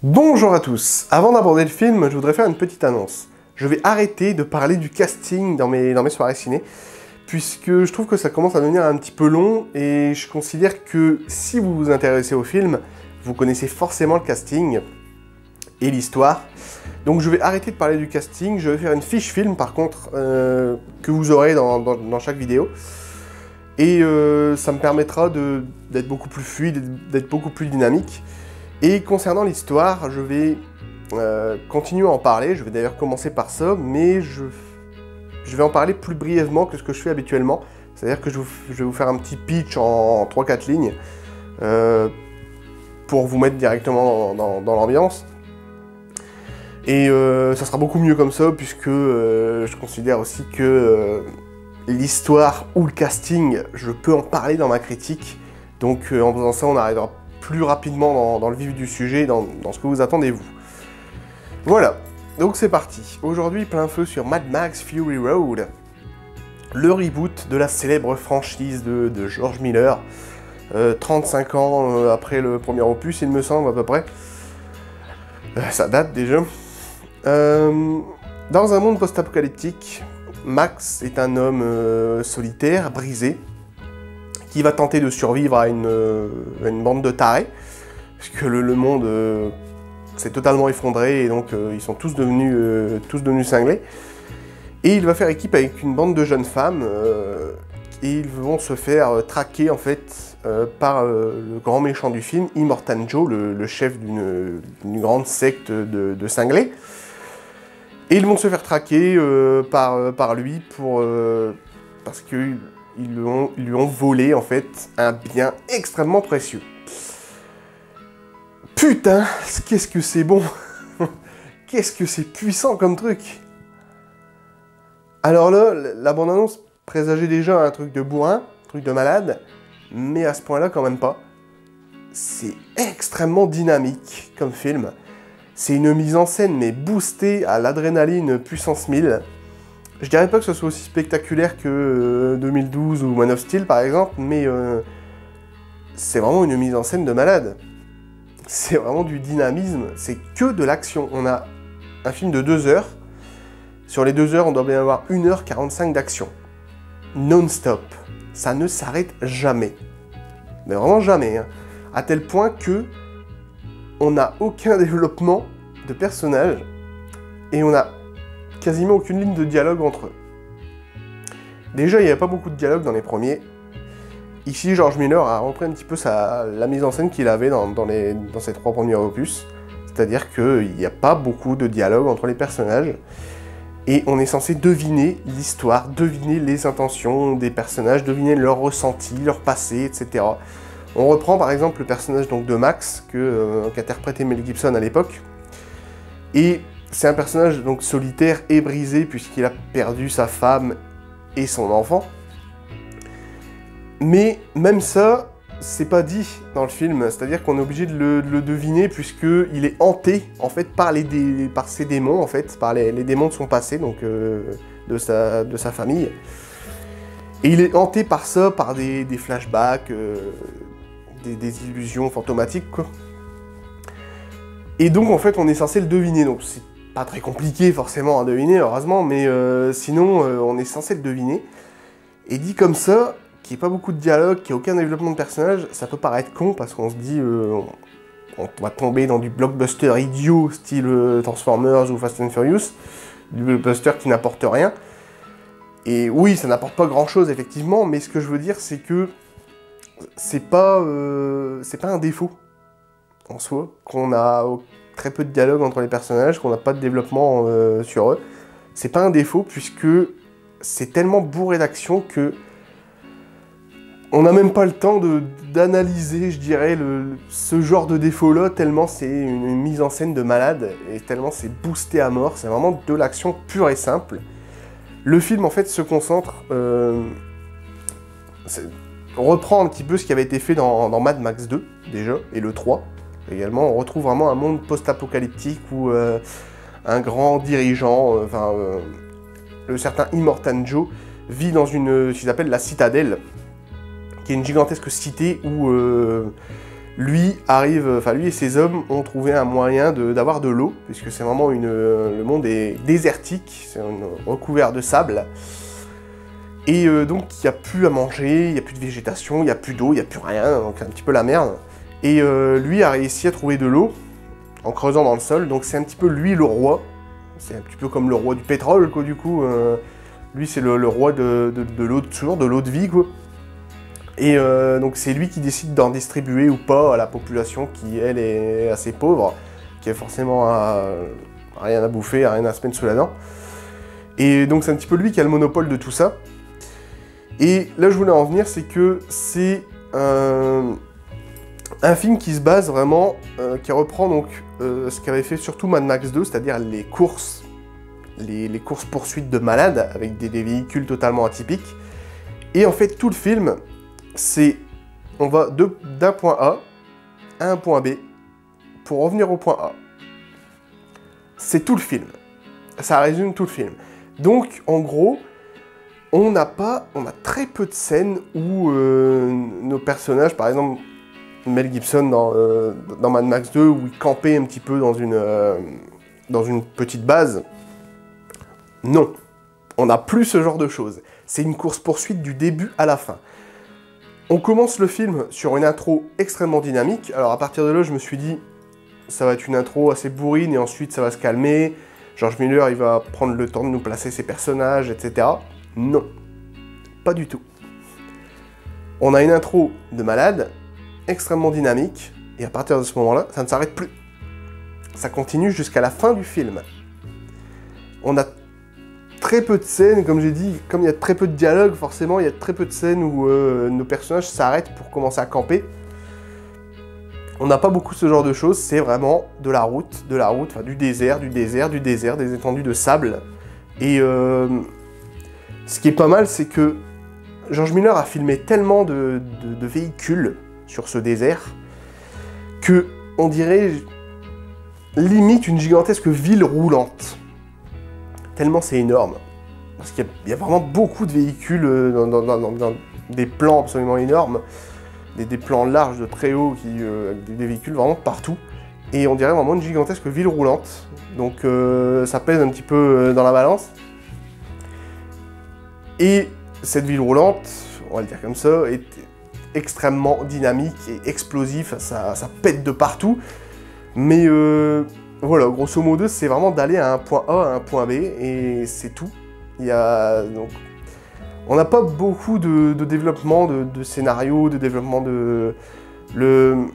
Bonjour à tous. Avant d'aborder le film, je voudrais faire une petite annonce. Je vais arrêter de parler du casting dans mes soirées ciné, puisque je trouve que ça commence à devenir un petit peu long, et je considère que si vous vous intéressez au film, vous connaissez forcément le casting et l'histoire. Donc je vais arrêter de parler du casting, je vais faire une fiche film par contre, que vous aurez dans chaque vidéo. Et ça me permettra d'être beaucoup plus fluide, d'être beaucoup plus dynamique. Et concernant l'histoire, je vais continuer à en parler, je vais d'ailleurs commencer par ça, mais je vais en parler plus brièvement que ce que je fais habituellement. C'est-à-dire que je vais vous faire un petit pitch en 3-4 lignes pour vous mettre directement dans l'ambiance. Et ça sera beaucoup mieux comme ça, puisque je considère aussi que l'histoire ou le casting, je peux en parler dans ma critique. Donc en faisant ça, on arrivera plus rapidement dans le vif du sujet, dans ce que vous attendez vous. Voilà, donc c'est parti. Aujourd'hui, plein feu sur Mad Max Fury Road, le reboot de la célèbre franchise de George Miller, 35 ans après le premier opus, il me semble, à peu près. Ça date déjà. Dans un monde post-apocalyptique, Max est un homme solitaire, brisé, qui va tenter de survivre à une bande de tarés, puisque le monde s'est totalement effondré, et donc ils sont tous devenus cinglés. Et il va faire équipe avec une bande de jeunes femmes, et ils vont se faire traquer en fait par le grand méchant du film, Immortan Joe, le chef d'une grande secte de cinglés. Et ils vont se faire traquer par lui parce qu'ils lui ont volé en fait un bien extrêmement précieux. Putain, qu'est-ce que c'est bon. Qu'est-ce que c'est puissant comme truc. Alors là, la bande-annonce présageait déjà un truc de bourrin, un truc de malade, mais à ce point-là quand même pas. C'est extrêmement dynamique comme film. C'est une mise en scène, mais boostée à l'adrénaline puissance 1000. Je dirais pas que ce soit aussi spectaculaire que 2012 ou Man of Steel par exemple, mais c'est vraiment une mise en scène de malade. C'est vraiment du dynamisme, c'est que de l'action. On a un film de 2 heures. Sur les 2 heures, on doit bien avoir 1h45 d'action. Non-stop. Ça ne s'arrête jamais. Mais vraiment jamais. Hein. À tel point que on n'a aucun développement de personnages et on n'a quasiment aucune ligne de dialogue entre eux. Déjà, il n'y avait pas beaucoup de dialogue dans les premiers. Ici, George Miller a repris un petit peu la mise en scène qu'il avait dans ses 3 premiers opus. C'est-à-dire qu'il n'y a pas beaucoup de dialogue entre les personnages. Et on est censé deviner l'histoire, deviner les intentions des personnages, deviner leurs ressentis, leur passé, etc. On reprend par exemple le personnage donc, de Max, qu'interprétait Mel Gibson à l'époque. Et c'est un personnage donc solitaire et brisé puisqu'il a perdu sa femme et son enfant. Mais même ça, c'est pas dit dans le film, c'est-à-dire qu'on est obligé de le deviner puisqu'il est hanté en fait par ses démons en fait, par les démons de son passé, donc de sa famille. Et il est hanté par ça, par des flashbacks, des illusions fantomatiques quoi. Et donc en fait on est censé le deviner, donc c'est pas très compliqué forcément à deviner heureusement, mais sinon on est censé le deviner. Et dit comme ça, qu'il n'y ait pas beaucoup de dialogue, qu'il n'y ait aucun développement de personnage, ça peut paraître con parce qu'on se dit on va tomber dans du blockbuster idiot style Transformers ou Fast and Furious, du blockbuster qui n'apporte rien. Et oui, ça n'apporte pas grand chose effectivement, mais ce que je veux dire c'est que c'est pas un défaut en soi, qu'on a très peu de dialogue entre les personnages, qu'on n'a pas de développement sur eux. C'est pas un défaut puisque c'est tellement bourré d'action que on n'a même pas le temps d'analyser, je dirais, ce genre de défaut-là, tellement c'est une mise en scène de malade, et tellement c'est boosté à mort, c'est vraiment de l'action pure et simple. Le film, en fait, se concentre... on reprend un petit peu ce qui avait été fait dans Mad Max 2, déjà, et le 3. Également, on retrouve vraiment un monde post-apocalyptique où un grand dirigeant, le certain Immortan Joe, vit dans ce qu'ils appellent la citadelle, qui est une gigantesque cité où lui et ses hommes ont trouvé un moyen d'avoir de l'eau, puisque c'est vraiment le monde est désertique, c'est recouvert de sable. Et donc il n'y a plus à manger, il n'y a plus de végétation, il n'y a plus d'eau, il n'y a plus rien, donc un petit peu la merde. Et lui a réussi à trouver de l'eau en creusant dans le sol, donc c'est un petit peu lui le roi. C'est un petit peu comme le roi du pétrole, quoi, du coup. Lui, c'est le roi de l'eau de toujours, de l'eau de vie, quoi. Et donc c'est lui qui décide d'en distribuer ou pas à la population qui, elle, est assez pauvre, qui a forcément rien à bouffer, rien à se mettre sous la dent. Et donc c'est un petit peu lui qui a le monopole de tout ça. Et là, je voulais en venir, c'est que c'est un film qui se base vraiment, qui reprend donc ce qu'avait fait surtout Mad Max 2, c'est-à-dire les courses poursuites de malades avec des véhicules totalement atypiques. Et en fait, tout le film, c'est on va d'un point A à un point B pour revenir au point A. C'est tout le film. Ça résume tout le film. Donc, en gros, on a très peu de scènes où nos personnages, par exemple, Mel Gibson dans Mad Max 2, où il campait un petit peu dans une petite base. Non, on n'a plus ce genre de choses. C'est une course-poursuite du début à la fin. On commence le film sur une intro extrêmement dynamique. Alors à partir de là, je me suis dit, ça va être une intro assez bourrine et ensuite ça va se calmer. George Miller, il va prendre le temps de nous placer ses personnages, etc. Non, pas du tout. On a une intro de malade, extrêmement dynamique, et à partir de ce moment-là, ça ne s'arrête plus. Ça continue jusqu'à la fin du film. On a très peu de scènes, comme j'ai dit, comme il y a très peu de dialogue, forcément, il y a très peu de scènes où nos personnages s'arrêtent pour commencer à camper. On n'a pas beaucoup ce genre de choses, c'est vraiment de la route, enfin du désert, des étendues de sable. Et ce qui est pas mal, c'est que George Miller a filmé tellement de véhicules sur ce désert que on dirait limite une gigantesque ville roulante. Tellement c'est énorme. Parce qu'il y a vraiment beaucoup de véhicules dans des plans absolument énormes, des plans larges de très haut, avec des véhicules vraiment partout. Et on dirait vraiment une gigantesque ville roulante. Donc ça pèse un petit peu dans la balance. Et cette ville roulante, on va le dire comme ça, est extrêmement dynamique et explosif, ça pète de partout. Mais voilà, grosso modo, c'est vraiment d'aller à un point A à un point B, et c'est tout. Donc, on n'a pas beaucoup de développement de scénario, de développement de... Le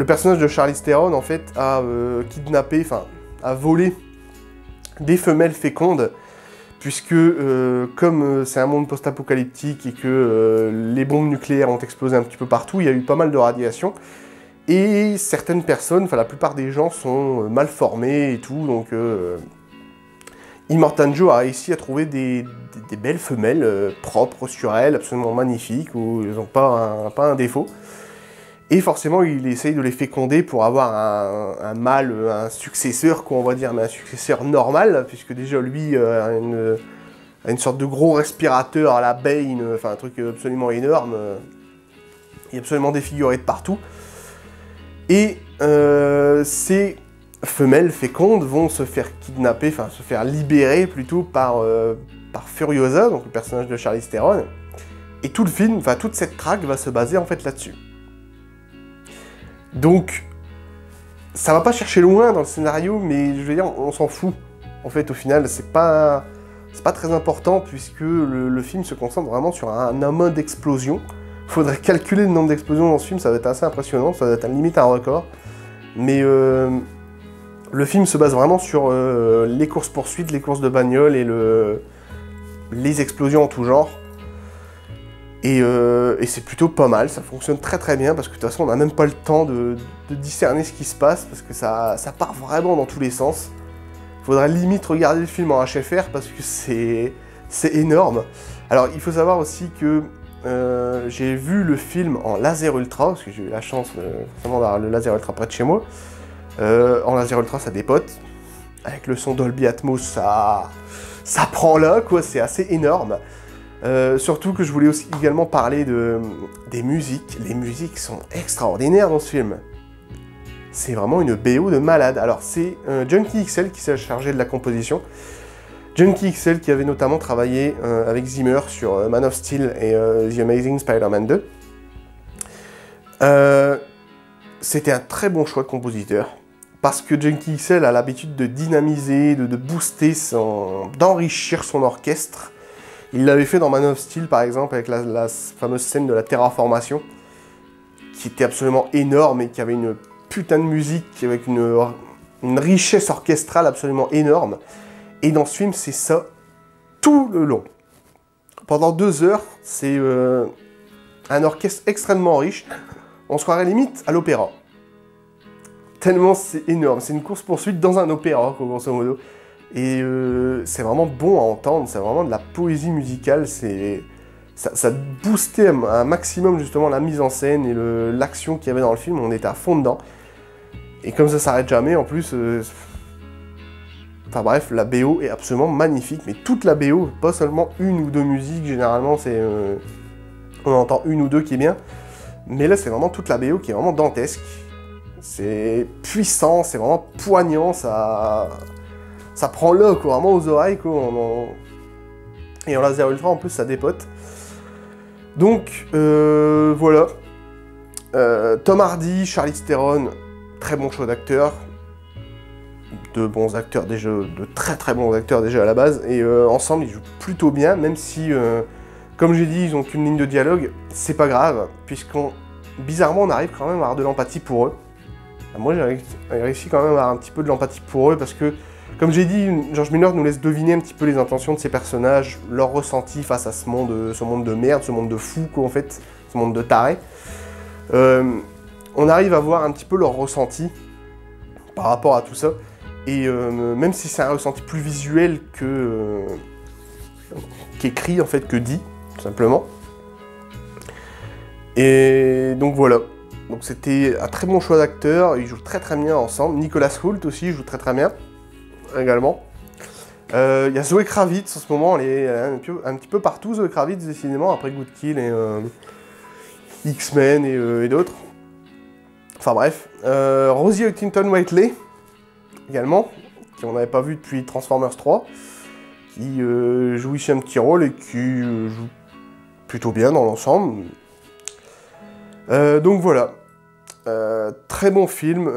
personnage de Charlize Theron, en fait, a kidnappé, enfin, a volé des femelles fécondes, puisque comme c'est un monde post-apocalyptique et que les bombes nucléaires ont explosé un petit peu partout, il y a eu pas mal de radiation. Et certaines personnes, enfin la plupart des gens sont mal formés et tout, donc Immortan Joe a réussi à trouver des belles femelles propres sur elles, absolument magnifiques, où ils n'ont pas un défaut. Et forcément, il essaye de les féconder pour avoir un mâle, un successeur, quoi, on va dire, mais un successeur normal, puisque déjà lui a une sorte de gros respirateur à la Bane, enfin un truc absolument énorme, il est absolument défiguré de partout. Et ces femelles fécondes vont se faire kidnapper, enfin se faire libérer plutôt par Furiosa, donc le personnage de Charlize Theron. Et tout le film, enfin toute cette traque va se baser en fait là-dessus. Donc, ça va pas chercher loin dans le scénario, mais je veux dire, on s'en fout. En fait, au final, c'est pas très important, puisque le film se concentre vraiment sur un amas d'explosions. Faudrait calculer le nombre d'explosions dans ce film, ça va être assez impressionnant, ça va être à la limite un record. Mais le film se base vraiment sur les courses-poursuites, les courses de bagnole et les explosions en tout genre. Et c'est plutôt pas mal, ça fonctionne très très bien, parce que de toute façon on n'a même pas le temps de discerner ce qui se passe, parce que ça part vraiment dans tous les sens. Faudrait limite regarder le film en HFR, parce que c'est énorme. Alors il faut savoir aussi que j'ai vu le film en laser ultra, parce que j'ai eu la chance forcément d'avoir le laser ultra près de chez moi. En laser ultra ça dépote, avec le son Dolby Atmos ça prend là, quoi, c'est assez énorme. Surtout que je voulais aussi également parler des musiques. Les musiques sont extraordinaires dans ce film. C'est vraiment une BO de malade. Alors c'est Junkie XL qui s'est chargé de la composition. Junkie XL qui avait notamment travaillé avec Zimmer sur Man of Steel et The Amazing Spider-Man 2. C'était un très bon choix de compositeur. Parce que Junkie XL a l'habitude de dynamiser, de booster, d'enrichir son orchestre. Il l'avait fait dans Man of Steel par exemple avec la fameuse scène de la terraformation. Qui était absolument énorme et qui avait une putain de musique avec une richesse orchestrale absolument énorme. Et dans ce film, c'est ça tout le long. Pendant 2 heures, c'est un orchestre extrêmement riche. On se croirait limite à l'opéra. Tellement c'est énorme. C'est une course-poursuite dans un opéra, grosso modo. Et c'est vraiment bon à entendre. C'est vraiment de la poésie musicale. Ça boostait un maximum justement la mise en scène et l'action qu'il y avait dans le film. On était à fond dedans. Et comme ça s'arrête jamais, en plus... Enfin bref, la BO est absolument magnifique. Mais toute la BO, pas seulement une ou deux musiques. Généralement, on entend une ou deux qui est bien. Mais là, c'est vraiment toute la BO qui est vraiment dantesque. C'est puissant, c'est vraiment poignant. Ça prend l'œil, quoi, vraiment aux oreilles, quoi. Et en laser ultra, en plus, ça dépote. Donc, voilà. Tom Hardy, Charlize Theron, très bon choix d'acteurs. De bons acteurs déjà, de très très bons acteurs déjà à la base. Et ensemble, ils jouent plutôt bien, même si, comme j'ai dit, ils n'ont qu'une ligne de dialogue. C'est pas grave, bizarrement, on arrive quand même à avoir de l'empathie pour eux. Moi, j'ai réussi quand même à avoir un petit peu de l'empathie pour eux, parce que, comme j'ai dit, George Miller nous laisse deviner un petit peu les intentions de ces personnages, leur ressenti face à ce monde de merde, ce monde de fous, quoi, en fait, ce monde de tarés. On arrive à voir un petit peu leur ressenti par rapport à tout ça, et même si c'est un ressenti plus visuel qu'écrit, en fait, que dit, tout simplement. Et donc voilà. Donc c'était un très bon choix d'acteurs, ils jouent très très bien ensemble. Nicolas Hoult aussi joue très très bien, également. Il y a Zoé Kravitz en ce moment, elle est un petit peu partout, Zoé Kravitz, décidément, après Good Kill et X-Men et d'autres. Enfin bref. Rosie Huntington-Whiteley, également, qu'on n'avait pas vu depuis Transformers 3, qui joue ici un petit rôle et qui joue plutôt bien dans l'ensemble. Donc voilà, très bon film.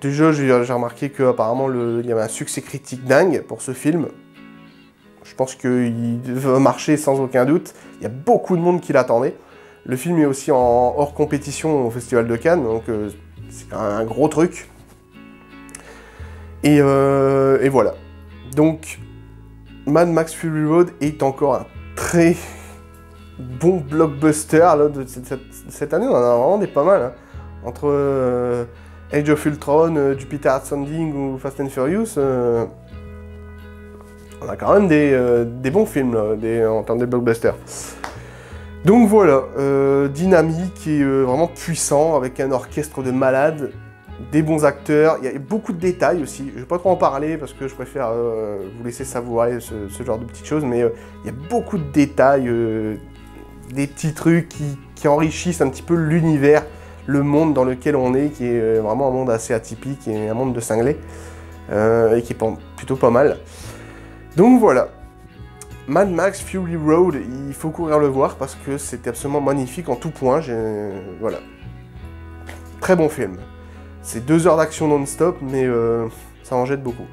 Déjà, j'ai remarqué qu'apparemment il y avait un succès critique dingue pour ce film. Je pense qu'il va marcher sans aucun doute. Il y a beaucoup de monde qui l'attendait. Le film est aussi hors compétition au Festival de Cannes, donc c'est un gros truc. Et voilà. Donc, Mad Max Fury Road est encore un très bon blockbuster là, de cette année. On en a vraiment des pas mal. Hein. Entre Age of Ultron, Jupiter Ascending ou Fast and Furious, on a quand même des bons films là, en termes de blockbusters. Donc voilà, dynamique et vraiment puissant, avec un orchestre de malades, des bons acteurs, il y a beaucoup de détails aussi. Je ne vais pas trop en parler parce que je préfère vous laisser savourer ce genre de petites choses, mais il y a beaucoup de détails, des petits trucs qui enrichissent un petit peu l'univers, le monde dans lequel on est, qui est vraiment un monde assez atypique et un monde de cinglés, et qui est plutôt pas mal. Donc voilà, Mad Max Fury Road, il faut courir le voir parce que c'était absolument magnifique en tout point. Voilà, très bon film. C'est 2 heures d'action non-stop, mais ça en jette beaucoup.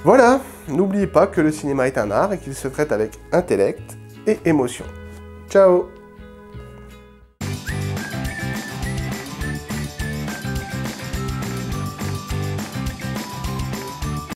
Voilà, n'oubliez pas que le cinéma est un art et qu'il se traite avec intellect et émotion. Ciao!